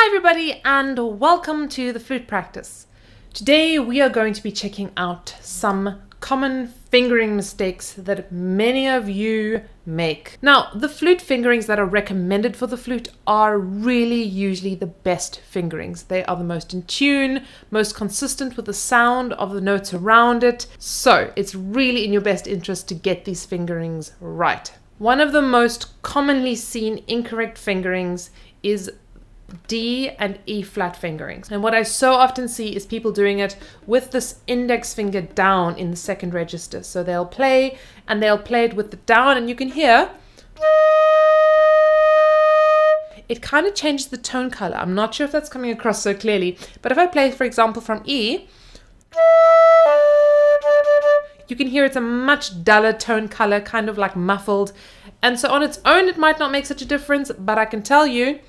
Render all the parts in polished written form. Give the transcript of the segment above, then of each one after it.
Hi everybody and welcome to the Flute Practice. Today we are going to be checking out some common fingering mistakes that many of you make. Now, the flute fingerings that are recommended for the flute are really usually the best fingerings. They are the most in tune, most consistent with the sound of the notes around it. So it's really in your best interest to get these fingerings right. One of the most commonly seen incorrect fingerings is D and E flat fingerings. And what I so often see is people doing it with this index finger down in the second register. So they'll play it with the down, and you can hear it kind of changes the tone color. I'm not sure if that's coming across so clearly, but if I play, for example, from E, you can hear it's a much duller tone color, kind of like muffled. And so on its own, it might not make such a difference, but I can tell you,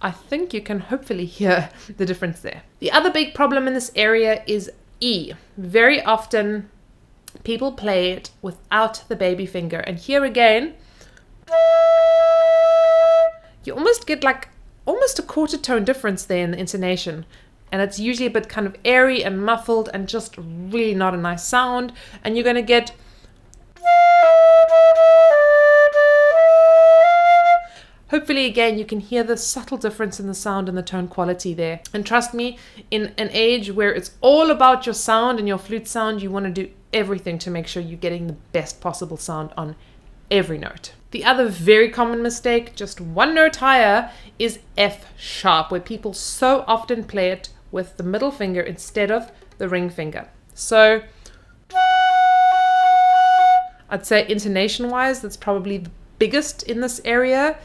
I think you can hopefully hear the difference there. The other big problem in this area is E. Very often people play it without the baby finger, and here again you almost get like almost a quarter tone difference there in the intonation, and it's usually a bit kind of airy and muffled and just really not a nice sound, and you're going to get hopefully, again, you can hear the subtle difference in the sound and the tone quality there. And trust me, in an age where it's all about your sound and your flute sound, you want to do everything to make sure you're getting the best possible sound on every note. The other very common mistake, just one note higher, is F sharp, where people so often play it with the middle finger instead of the ring finger. So I'd say intonation-wise, that's probably the biggest in this area.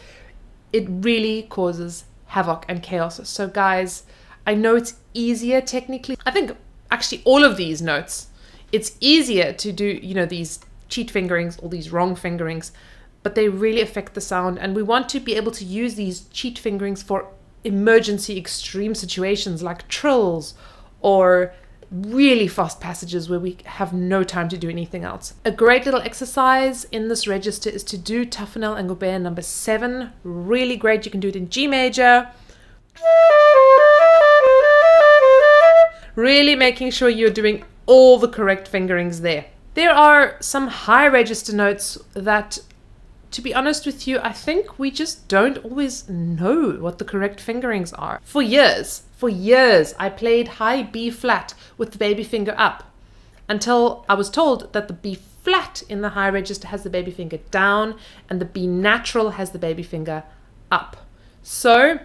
It really causes havoc and chaos. So guys, I know it's easier technically. I think actually all of these notes, it's easier to do, these cheat fingerings or these wrong fingerings, but they really affect the sound. And we want to be able to use these cheat fingerings for emergency extreme situations like trills or really fast passages where we have no time to do anything else. A great little exercise in this register is to do Taffanel and Gobert number 7. Really great. You can do it in G major. Really making sure you're doing all the correct fingerings there. There are some high register notes that, to be honest with you, I think we just don't always know what the correct fingerings are. For years, I played high B flat with the baby finger up until I was told that the B flat in the high register has the baby finger down and the B natural has the baby finger up. So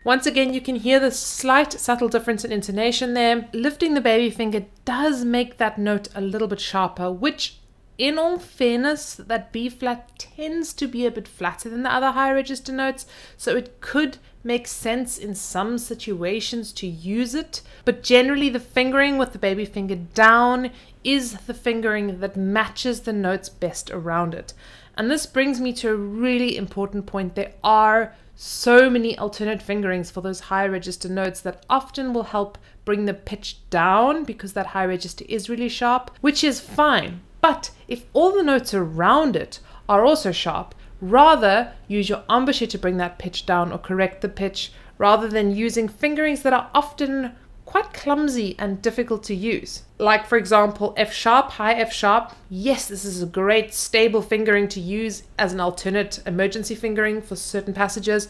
once again, you can hear the slight subtle difference in intonation there. Lifting the baby finger does make that note a little bit sharper, which in all fairness, that B flat tends to be a bit flatter than the other high register notes, so it could make sense in some situations to use it. But generally, the fingering with the baby finger down is the fingering that matches the notes best around it. And this brings me to a really important point. There are so many alternate fingerings for those high register notes that often will help bring the pitch down because that high register is really sharp, which is fine. But if all the notes around it are also sharp, rather use your embouchure to bring that pitch down or correct the pitch, rather than using fingerings that are often quite clumsy and difficult to use. Like, for example, F sharp, high F sharp. Yes, this is a great stable fingering to use as an alternate emergency fingering for certain passages,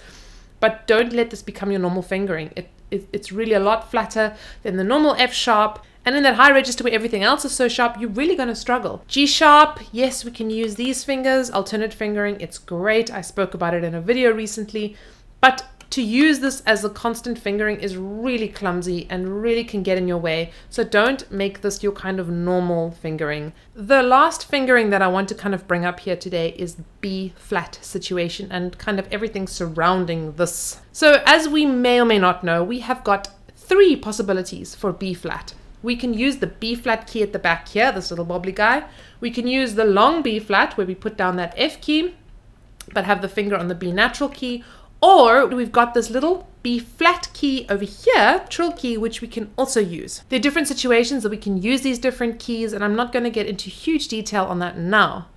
but don't let this become your normal fingering. It's really a lot flatter than the normal F sharp. And in that high register where everything else is so sharp, you're really going to struggle. G sharp, yes, we can use these fingers, alternate fingering. It's great. I spoke about it in a video recently. But to use this as a constant fingering is really clumsy and really can get in your way. So don't make this your kind of normal fingering. The last fingering that I want to kind of bring up here today is B flat situation and kind of everything surrounding this. So as we may or may not know, we have got 3 possibilities for B flat. We can use the B flat key at the back here, this little wobbly guy. We can use the long B flat where we put down that F key, but have the finger on the B natural key. Or we've got this little B flat key over here, trill key, which we can also use. There are different situations that we can use these different keys, and I'm not going to get into huge detail on that now.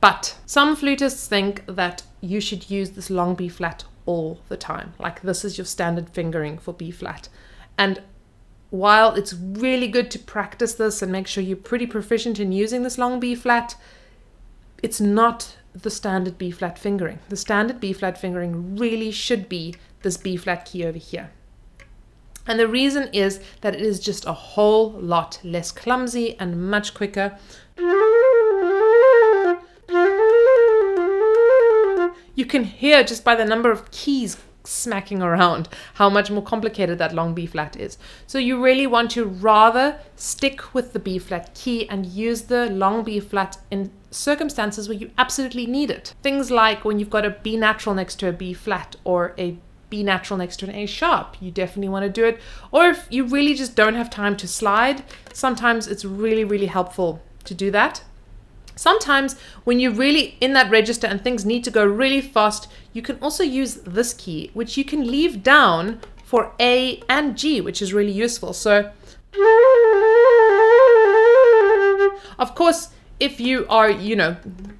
But some flutists think that you should use this long B flat all the time. Like this is your standard fingering for B flat. And while it's really good to practice this and make sure you're pretty proficient in using this long B flat, it's not the standard B flat fingering. The standard B flat fingering really should be this B flat key over here. And the reason is that it is just a whole lot less clumsy and much quicker. You can hear just by the number of keys smacking around how much more complicated that long B flat is. So you really want to rather stick with the B flat key and use the long B flat in circumstances where you absolutely need it. Things like when you've got a B natural next to a B flat or a B natural next to an A sharp, you definitely want to do it. Or if you really just don't have time to slide, sometimes it's really, really helpful to do that. Sometimes when you're really in that register and things need to go really fast, you can also use this key, which you can leave down for A and G, which is really useful. So, of course, if you are,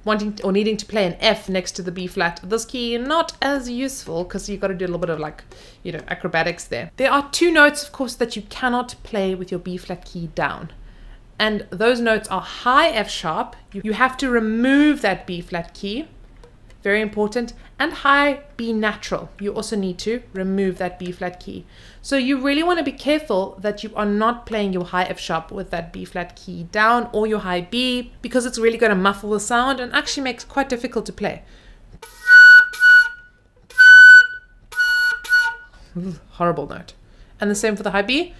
wanting or needing to play an F next to the B flat, this key not as useful because you've got to do a little bit of acrobatics there. There are two notes, of course, that you cannot play with your B flat key down. And those notes are high F sharp. You have to remove that B flat key, very important, and high B natural. You also need to remove that B flat key. So you really want to be careful that you are not playing your high F sharp with that B flat key down or your high B, because it's really going to muffle the sound and actually makes it quite difficult to play. Horrible note. And the same for the high B.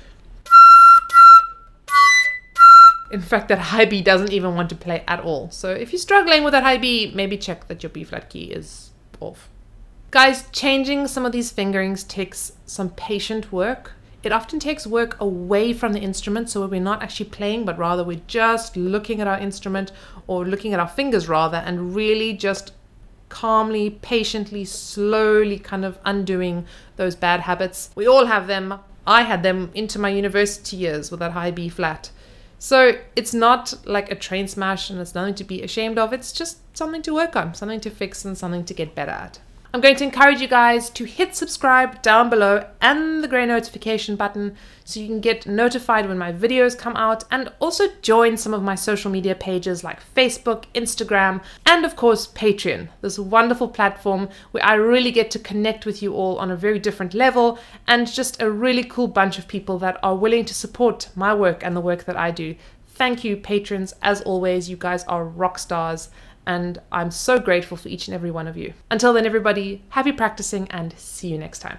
In fact, that high B doesn't even want to play at all. So if you're struggling with that high B, maybe check that your B flat key is off. Guys, changing some of these fingerings takes some patient work. It often takes work away from the instrument, so we're not actually playing, but rather we're just looking at our instrument, or looking at our fingers rather, and really just calmly, patiently, slowly kind of undoing those bad habits. We all have them. I had them into my university years with that high B flat. So it's not like a train smash and it's nothing to be ashamed of. It's just something to work on, something to fix and something to get better at. I'm going to encourage you guys to hit subscribe down below and the grey notification button so you can get notified when my videos come out, and also join some of my social media pages like Facebook, Instagram, and of course Patreon, this wonderful platform where I really get to connect with you all on a very different level, and just a really cool bunch of people that are willing to support my work and the work that I do. Thank you, patrons. As always, you guys are rock stars. And I'm so grateful for each and every one of you. Until then, everybody, happy practicing and see you next time.